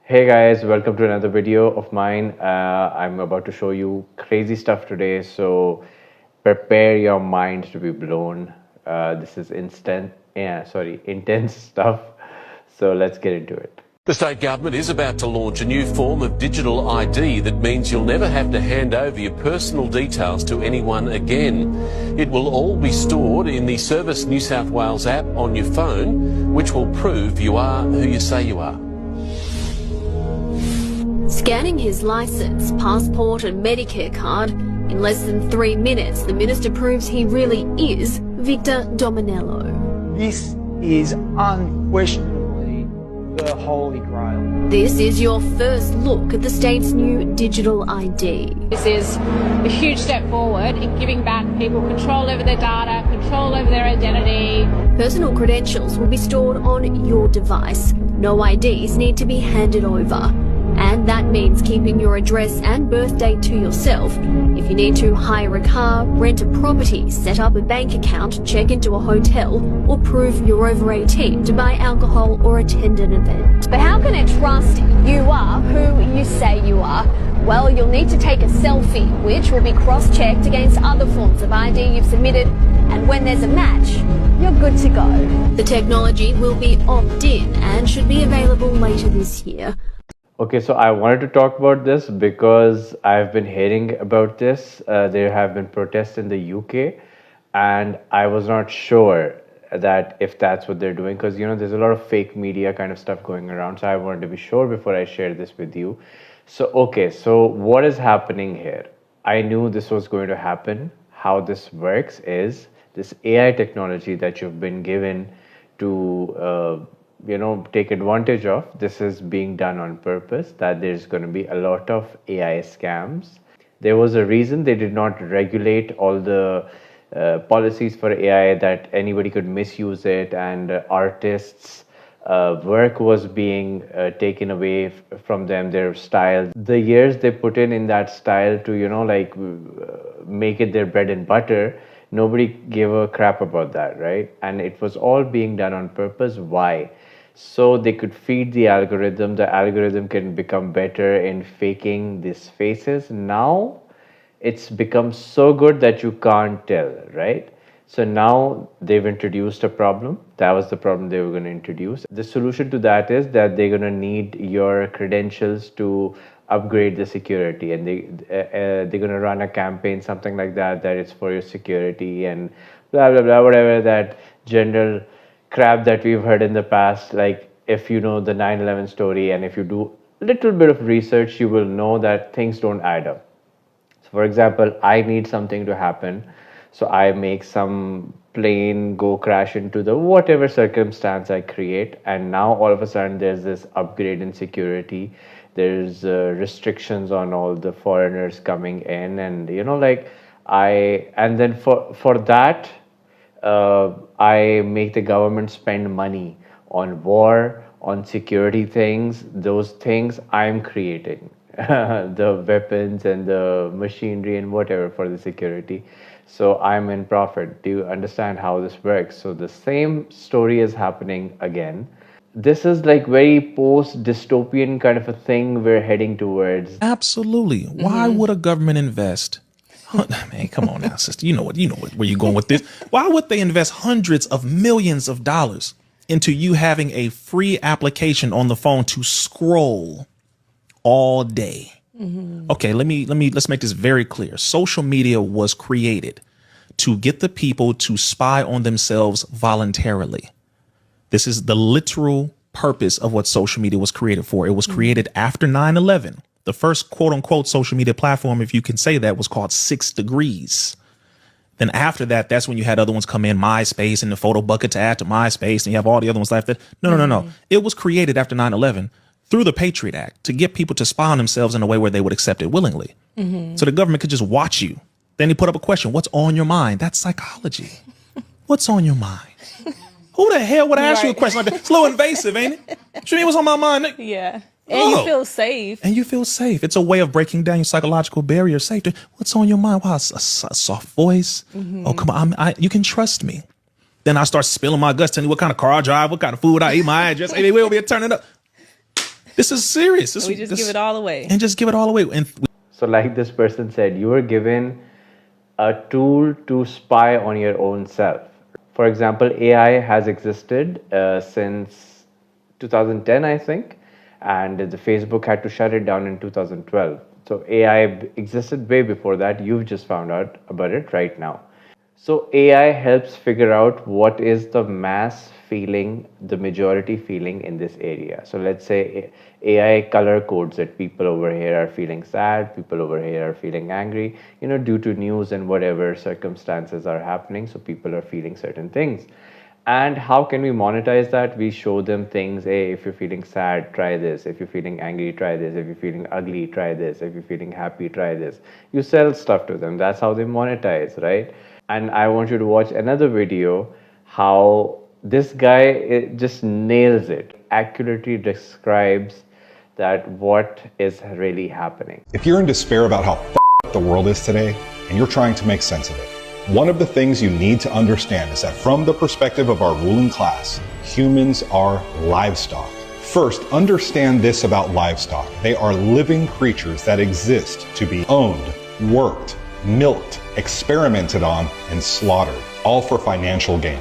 Hey guys, welcome to another video of mine. I'm about to show you crazy stuff today, so prepare your mind to be blown. This is intense stuff. So let's get into it. The state government is about to launch a new form of digital ID that means you'll never have to hand over your personal details to anyone again. It will all be stored in the Service New South Wales app on your phone, which will prove you are who you say you are. Scanning his licence, passport and Medicare card, in less than 3 minutes the minister proves he really is Victor Dominello. This is unquestionably the Holy Grail. This is your first look at the state's new digital ID. This is a huge step forward in giving back people control over their data, control over their identity. Personal credentials will be stored on your device. No IDs need to be handed over. And that means keeping your address and birth date to yourself. If you need to hire a car, rent a property, set up a bank account, check into a hotel, or prove you're over 18 to buy alcohol or attend an event. But how can it trust you are who you say you are? Well, you'll need to take a selfie, which will be cross-checked against other forms of ID you've submitted, and when there's a match, you're good to go. The technology will be opt-in and should be available later this year. Okay, so I wanted to talk about this because I've been hearing about this. There have been protests in the UK, and I was not sure that if that's what they're doing, because there's a lot of fake media kind of stuff going around. So I wanted to be sure before I share this with you. So what is happening here? I knew this was going to happen. How this works is this AI technology that you've been given to take advantage of. This is being done on purpose, that there's going to be a lot of AI scams. There was a reason they did not regulate all the policies for AI, that anybody could misuse it, and artists' work was being taken away from them, their style. The years they put in that style to make it their bread and butter, nobody gave a crap about that, right? And it was all being done on purpose. Why? So they could feed the algorithm. The algorithm can become better in faking these faces. Now it's become so good that you can't tell, right? So now they've introduced a problem. That was the problem they were going to introduce. The solution to that is that they're going to need your credentials to upgrade the security, and they're going to run a campaign, something like that it's for your security and blah blah blah, whatever that general crap that we've heard in the past. Like, if you know the 9/11 story, and if you do a little bit of research, you will know that things don't add up. So for example, I need something to happen, so I make some plane go crash into the whatever circumstance I create, and now all of a sudden there's this upgrade in security. There's restrictions on all the foreigners coming in, and and then for that I make the government spend money on war, on security things. Those things I'm creating, the weapons and the machinery and whatever for the security. So I'm in profit. Do you understand how this works? So the same story is happening again. This is like very post-dystopian kind of a thing we're heading towards. Absolutely. Why would a government invest? Man, come on now, sister. You know where you're going with this. Why would they invest hundreds of millions of dollars into you having a free application on the phone to scroll all day? Okay, let's make this very clear. Social media was created to get the people to spy on themselves voluntarily. This is the literal purpose of what social media was created for. It was created after 9/11. The first quote unquote social media platform, if you can say that, was called 6 Degrees. Then after that, that's when you had other ones come in, MySpace and the photo bucket to add to MySpace, and you have all the other ones left there. No. It was created after 9/11 through the Patriot Act to get people to spy on themselves in a way where they would accept it willingly. So the government could just watch you. Then he put up a question, what's on your mind? That's psychology. What's on your mind? Who the hell would ask you a question like that? It's a little invasive, ain't it? What you mean, what's on my mind? Yeah. And you feel safe. And you feel safe. It's a way of breaking down your psychological barrier of safety. What's on your mind? Wow, a soft voice. Oh, come on. You can trust me. Then I start spilling my guts, telling you what kind of car I drive, what kind of food I eat, my address. Hey, we'll be turning up. This is serious. We just give it all away. And just give it all away. And So like this person said, you were given a tool to spy on your own self. For example, AI has existed since 2010, I think, and the Facebook had to shut it down in 2012. So AI existed way before that. You've just found out about it right now. So AI helps figure out what is the mass feeling, the majority feeling in this area. So let's say AI color codes that people over here are feeling sad, people over here are feeling angry, due to news and whatever circumstances are happening. So people are feeling certain things. And how can we monetize that? We show them things. Hey, if you're feeling sad, try this. If you're feeling angry, try this. If you're feeling ugly, try this. If you're feeling happy, try this. You sell stuff to them. That's how they monetize, right? And I want you to watch another video how this guy just nails it, accurately describes that what is really happening. If you're in despair about how f***ed the world is today and you're trying to make sense of it, one of the things you need to understand is that from the perspective of our ruling class, humans are livestock. First, understand this about livestock. They are living creatures that exist to be owned, worked, milked, experimented on, and slaughtered, all for financial gain.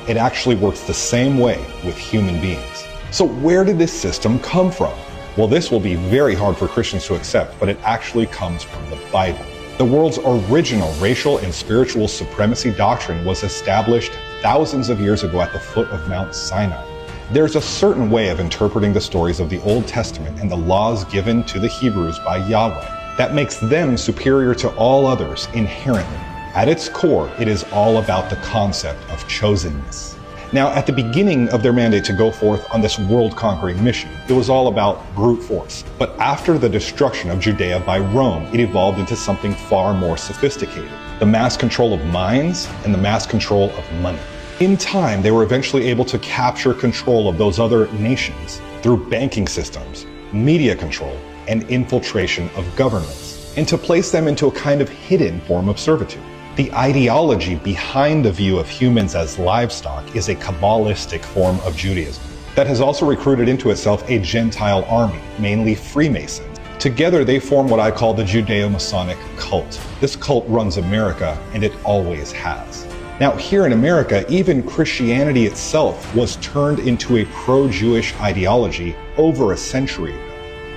It actually works the same way with human beings. So where did this system come from? Well, this will be very hard for Christians to accept, but it actually comes from the Bible. The world's original racial and spiritual supremacy doctrine was established thousands of years ago at the foot of Mount Sinai. There's a certain way of interpreting the stories of the Old Testament and the laws given to the Hebrews by Yahweh that makes them superior to all others inherently. At its core, it is all about the concept of chosenness. Now, at the beginning of their mandate to go forth on this world-conquering mission, it was all about brute force. But after the destruction of Judea by Rome, it evolved into something far more sophisticated: the mass control of minds and the mass control of money. In time, they were eventually able to capture control of those other nations through banking systems, media control, and infiltration of governments, and to place them into a kind of hidden form of servitude. The ideology behind the view of humans as livestock is a Kabbalistic form of Judaism that has also recruited into itself a Gentile army, mainly Freemasons. Together, they form what I call the Judeo-Masonic cult. This cult runs America, and it always has. Now, here in America, even Christianity itself was turned into a pro-Jewish ideology over a century ago.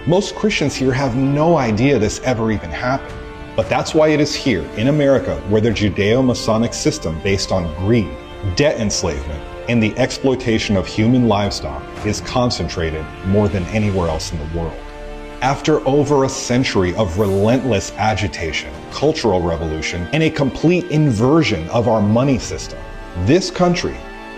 Most Christians here have no idea this ever even happened. But that's why it is here in America where the Judeo-Masonic system based on greed, debt enslavement, and the exploitation of human livestock is concentrated more than anywhere else in the world. After over a century of relentless agitation, cultural revolution, and a complete inversion of our money system, this country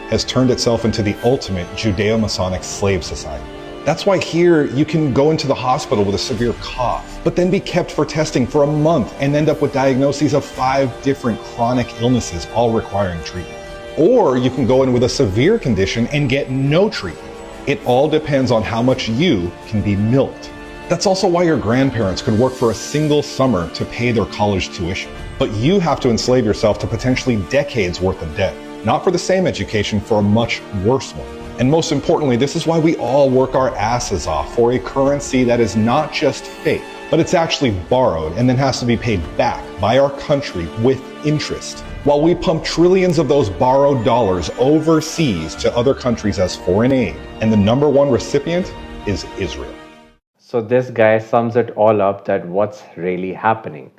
has turned itself into the ultimate Judeo-Masonic slave society. That's why here you can go into the hospital with a severe cough, but then be kept for testing for a month and end up with diagnoses of 5 different chronic illnesses, all requiring treatment. Or you can go in with a severe condition and get no treatment. It all depends on how much you can be milked. That's also why your grandparents could work for a single summer to pay their college tuition. But you have to enslave yourself to potentially decades worth of debt, not for the same education, for a much worse one. And most importantly, this is why we all work our asses off for a currency that is not just fake, but it's actually borrowed and then has to be paid back by our country with interest, while we pump trillions of those borrowed dollars overseas to other countries as foreign aid. And the number one recipient is Israel. So this guy sums it all up, that what's really happening.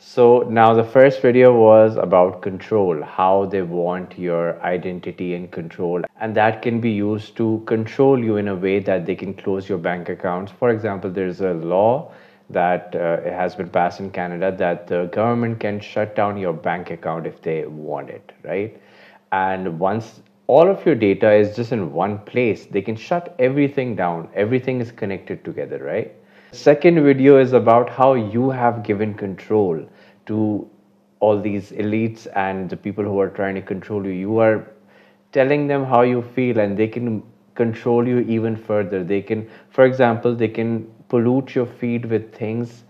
So now the first video was about control, how they want your identity and control, and that can be used to control you in a way that they can close your bank accounts. For example, there's a law that has been passed in Canada that the government can shut down your bank account if they want it, right? And once all of your data is just in one place, they can shut everything down. Everything is connected together, right? Second video is about how you have given control to all these elites and the people who are trying to control you. You are telling them how you feel, and they can control you even further. They can, for example, they can pollute your feed with things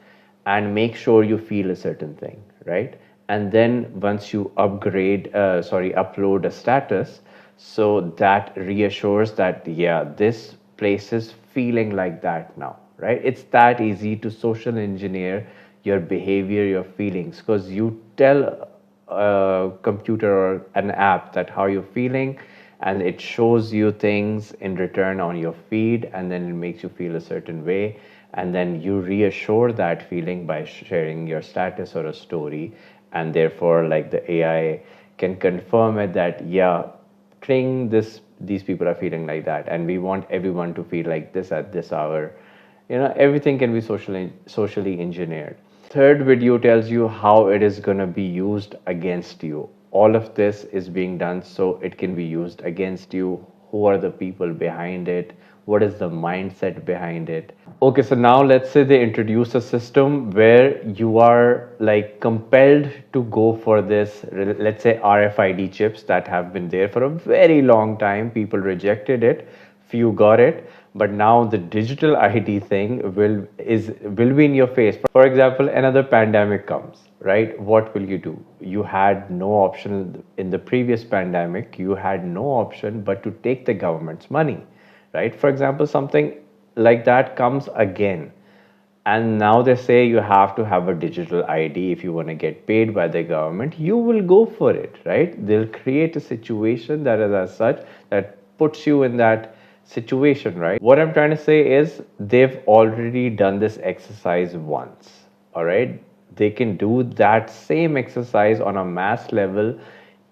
and make sure you feel a certain thing, right? And then once you upload a status, so that reassures that, yeah, this place is feeling like that now, right? It's that easy to social engineer your behavior, your feelings, because you tell a computer or an app that how you're feeling, and it shows you things in return on your feed, and then it makes you feel a certain way, and then you reassure that feeling by sharing your status or a story, and therefore like the AI can confirm it that yeah, Kling, these people are feeling like that, and we want everyone to feel like this at this hour. Everything can be socially engineered. Third video tells you how it is going to be used against you. All of this is being done so it can be used against you. Who are the people behind it? What is the mindset behind it? Okay, so now let's say they introduce a system where you are like compelled to go for this, let's say RFID chips that have been there for a very long time. People rejected it, few got it, but now the digital ID thing will be in your face. For example, another pandemic comes, right? What will you do? You had no option in the previous pandemic. You had no option but to take the government's money, right? For example, something like that comes again, and now they say you have to have a digital ID if you want to get paid by the government. You will go for it, right? They'll create a situation that is as such that puts you in that situation, right? What I'm trying to say is they've already done this exercise once, all right? They can do that same exercise on a mass level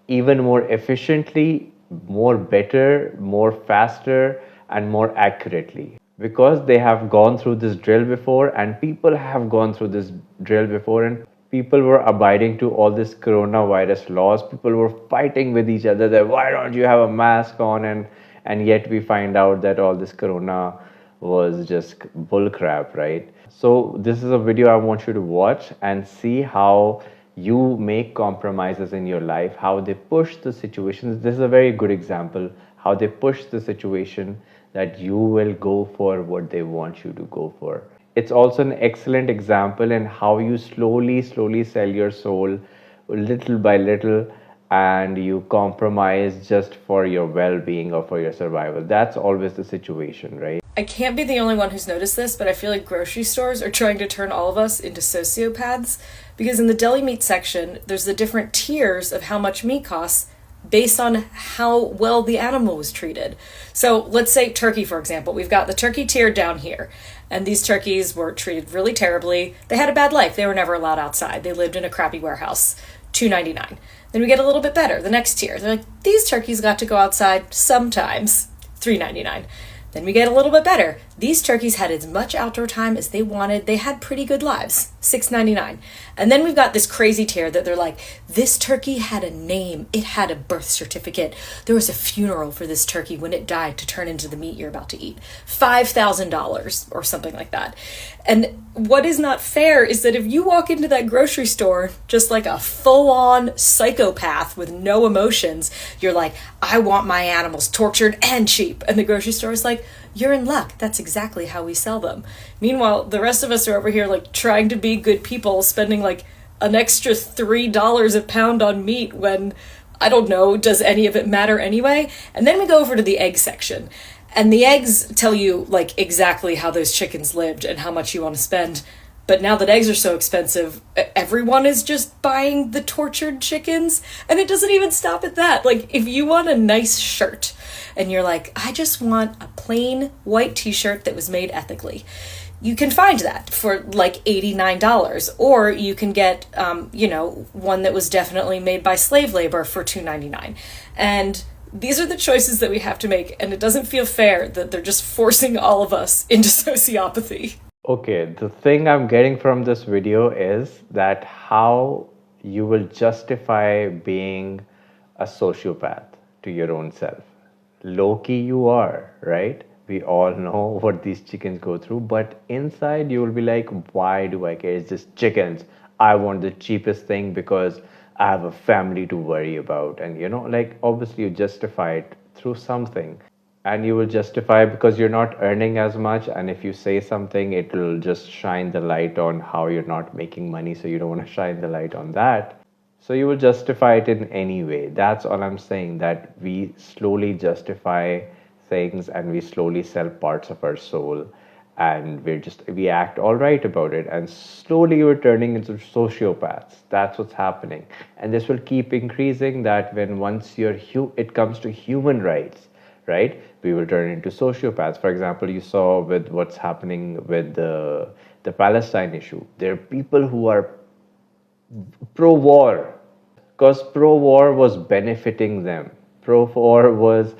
even more efficiently, more better, more faster, and more accurately, because they have gone through this drill before, and people have gone through this drill before, and people were abiding to all this coronavirus laws. People were fighting with each other that why don't you have a mask on, and yet we find out that all this corona was just bullcrap, right? So this is a video I want you to watch and see how you make compromises in your life, how they push the situations. This is a very good example, how they push the situation that you will go for what they want you to go for. It's also an excellent example in how you slowly sell your soul little by little, and you compromise just for your well-being or for your survival. That's always the situation, right? I can't be the only one who's noticed this, but I feel like grocery stores are trying to turn all of us into sociopaths, because in the deli meat section, there's the different tiers of how much meat costs based on how well the animal was treated. So let's say turkey, for example. We've got the turkey tier down here, and these turkeys were treated really terribly. They had a bad life. They were never allowed outside. They lived in a crappy warehouse. $2.99. Then we get a little bit better. The next tier, they're like, these turkeys got to go outside sometimes. $3.99. Then we get a little bit better. These turkeys had as much outdoor time as they wanted. They had pretty good lives. $6.99. And then we've got this crazy tier that they're like, this turkey had a name. It had a birth certificate. There was a funeral for this turkey when it died to turn into the meat you're about to eat. $5,000 or something like that. And what is not fair is that if you walk into that grocery store just like a full-on psychopath with no emotions, you're like, I want my animals tortured and cheap. And the grocery store is like, you're in luck. That's exactly how we sell them. Meanwhile, the rest of us are over here like trying to be good people, spending like an extra $3 a pound on meat when, I don't know, does any of it matter anyway? And then we go over to the egg section. And the eggs tell you like exactly how those chickens lived and how much you want to spend. But now that eggs are so expensive, everyone is just buying the tortured chickens. And it doesn't even stop at that. Like, if you want a nice shirt and you're like, I just want a plain white t-shirt that was made ethically, you can find that for like $89. Or you can get, one that was definitely made by slave labor for $2.99. And these are the choices that we have to make. And it doesn't feel fair that they're just forcing all of us into sociopathy. Okay, the thing I'm getting from this video is that how you will justify being a sociopath to your own self. Low-key you are, right? We all know what these chickens go through, but inside you will be like, why do I care? It's just chickens. I want the cheapest thing because I have a family to worry about. And obviously you justify it through something. And you will justify because you're not earning as much, and if you say something, it will just shine the light on how you're not making money, so you don't want to shine the light on that. So you will justify it in any way. That's all I'm saying, that we slowly justify things and we slowly sell parts of our soul, and we act all right about it, and slowly we're turning into sociopaths. That's what's happening, and this will keep increasing. That when once it comes to human rights, right, we will turn into sociopaths. For example, you saw with what's happening with the Palestine issue. There are people who are pro-war because pro-war was benefiting them. Pro-war was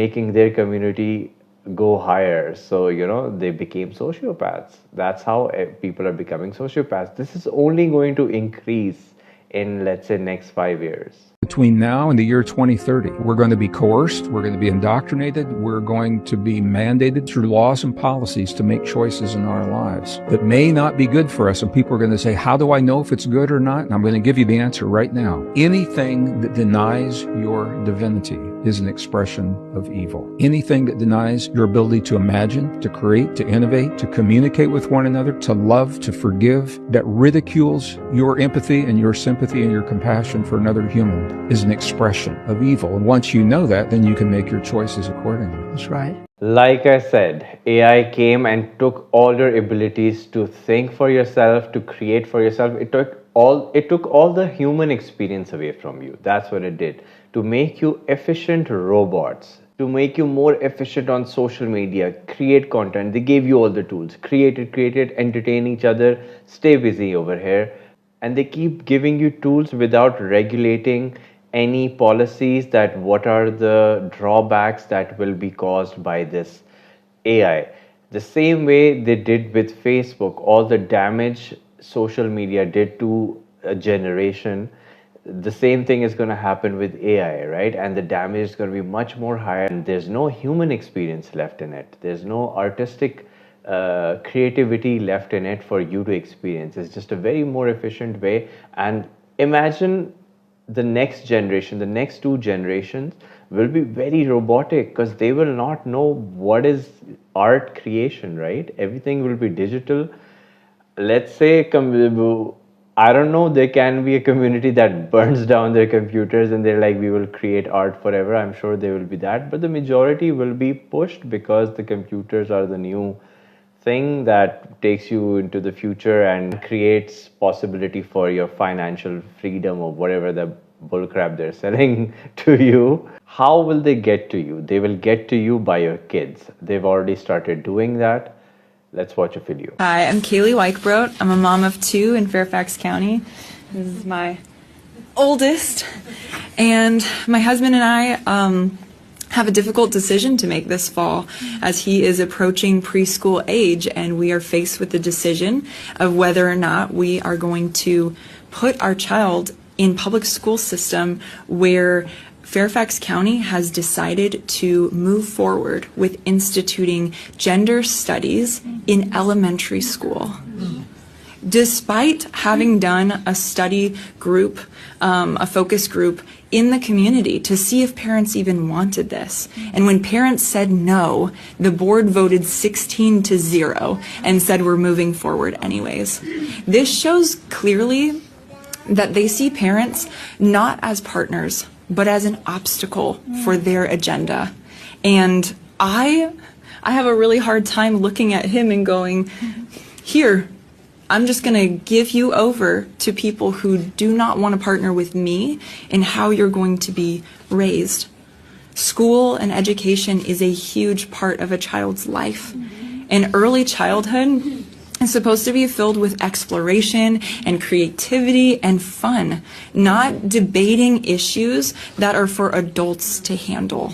making their community go higher. So, they became sociopaths. That's how people are becoming sociopaths. This is only going to increase in, let's say, next 5 years. Between now and the year 2030, we're going to be coerced, we're going to be indoctrinated, we're going to be mandated through laws and policies to make choices in our lives that may not be good for us. And people are going to say, how do I know if it's good or not? And I'm going to give you the answer right now. Anything that denies your divinity is an expression of evil. Anything that denies your ability to imagine, to create, to innovate, to communicate with one another, to love, to forgive, that ridicules your empathy and your sympathy and your compassion for another human is an expression of evil. And once you know that, then you can make your choices accordingly. That's right. Like I said, AI came and took all your abilities to think for yourself, to create for yourself. It took all the human experience away from you. That's what it did. To make you efficient robots, to make you more efficient on social media, create content. They gave you all the tools. Create it, entertain each other, stay busy over here. And they keep giving you tools without regulating any policies that what are the drawbacks that will be caused by this AI. The same way they did with Facebook, all the damage social media did to a generation, the same thing is going to happen with AI, right? And the damage is going to be much more higher. And there's no human experience left in it. There's no artistic creativity left in it for you to experience. It's just a very more efficient way. And imagine the next generation, the next 2 generations will be very robotic because they will not know what is art creation, right? Everything will be digital. Let's say, I don't know, there can be a community that burns down their computers and they're like, we will create art forever. I'm sure there will be that. But the majority will be pushed because the computers are the new thing that takes you into the future and creates possibility for your financial freedom or whatever the bullcrap they're selling to you. How will they get to you? They will get to you by your kids. They've already started doing that. Let's watch a video. Hi, I'm Kaylee Weichbrot. I'm a mom of 2 in Fairfax County. This is my oldest. And my husband and I have a difficult decision to make this fall as he is approaching preschool age, and we are faced with the decision of whether or not we are going to put our child in public school system where Fairfax County has decided to move forward with instituting gender studies in elementary school. Despite having done a study group, a focus group in the community to see if parents even wanted this. And when parents said no, the board voted 16-0 and said we're moving forward anyways. This shows clearly that they see parents not as partners, but as an obstacle for their agenda. And I have a really hard time looking at him and going, here, I'm just going to give you over to people who do not want to partner with me in how you're going to be raised. School and education is a huge part of a child's life. And early childhood is supposed to be filled with exploration and creativity and fun, not debating issues that are for adults to handle.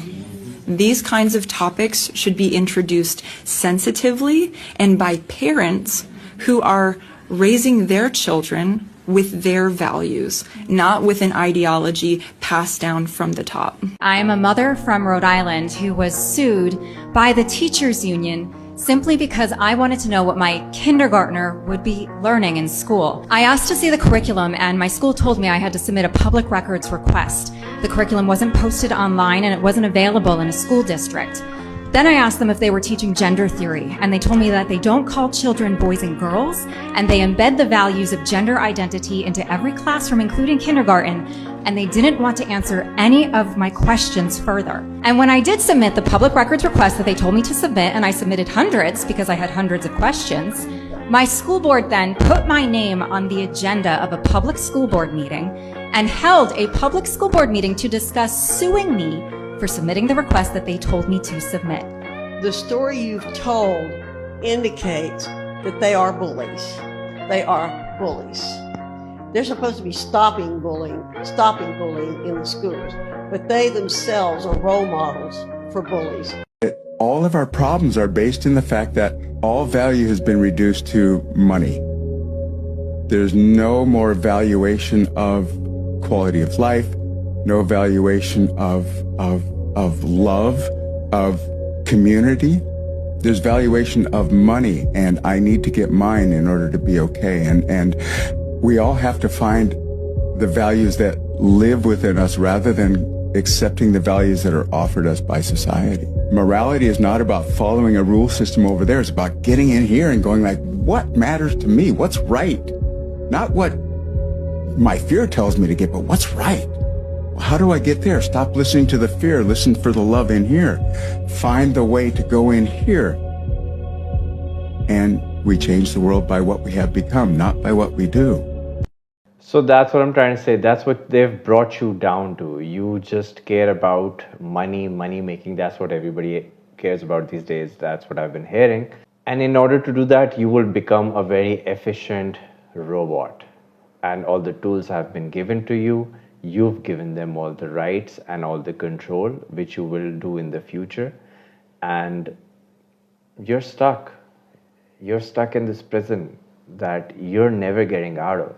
These kinds of topics should be introduced sensitively and by parents who are raising their children with their values, not with an ideology passed down from the top. I'm a mother from Rhode Island who was sued by the teachers union simply because I wanted to know what my kindergartner would be learning in school. I asked to see the curriculum and my school told me I had to submit a public records request. The curriculum wasn't posted online and it wasn't available in a school district. Then I asked them if they were teaching gender theory, and they told me that they don't call children boys and girls, and they embed the values of gender identity into every classroom, including kindergarten, and they didn't want to answer any of my questions further. And when I did submit the public records request that they told me to submit, and I submitted hundreds because I had hundreds of questions, my school board then put my name on the agenda of a public school board meeting and held a public school board meeting to discuss suing me for submitting the request that they told me to submit. The story you've told indicates that they are bullies. They are bullies. They're supposed to be stopping bullying in the schools, but they themselves are role models for bullies. All of our problems are based in the fact that all value has been reduced to money. There's no more valuation of quality of life, no valuation of love, of community. There's valuation of money, and I need to get mine in order to be okay. And we all have to find the values that live within us rather than accepting the values that are offered us by society. Morality is not about following a rule system over there. It's about getting in here and going like, what matters to me? What's right? Not what my fear tells me to get, but what's right? How do I get there? Stop listening to the fear. Listen for the love in here. Find the way to go in here. And we change the world by what we have become, not by what we do. So that's what I'm trying to say. That's what they've brought you down to. You just care about money making. That's what everybody cares about these days. That's what I've been hearing. And in order to do that, you will become a very efficient robot. And all the tools have been given to you. You've given them all the rights and all the control, which you will do in the future. And you're stuck. You're stuck in this prison that you're never getting out of.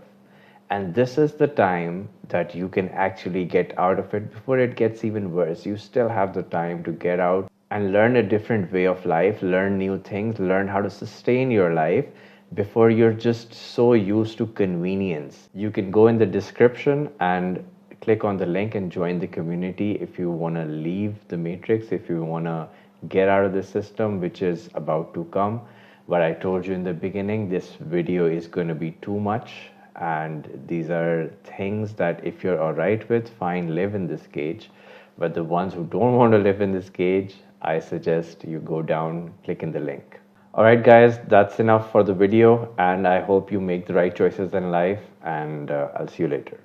And this is the time that you can actually get out of it before it gets even worse. You still have the time to get out and learn a different way of life, learn new things, learn how to sustain your life before you're just so used to convenience. You can go in the description and click on the link and join the community if you want to leave the matrix, if you want to get out of the system, which is about to come. But I told you in the beginning, this video is going to be too much. And these are things that if you're all right with, fine, live in this cage. But the ones who don't want to live in this cage, I suggest you go down, click in the link. All right, guys, that's enough for the video. And I hope you make the right choices in life. And I'll see you later.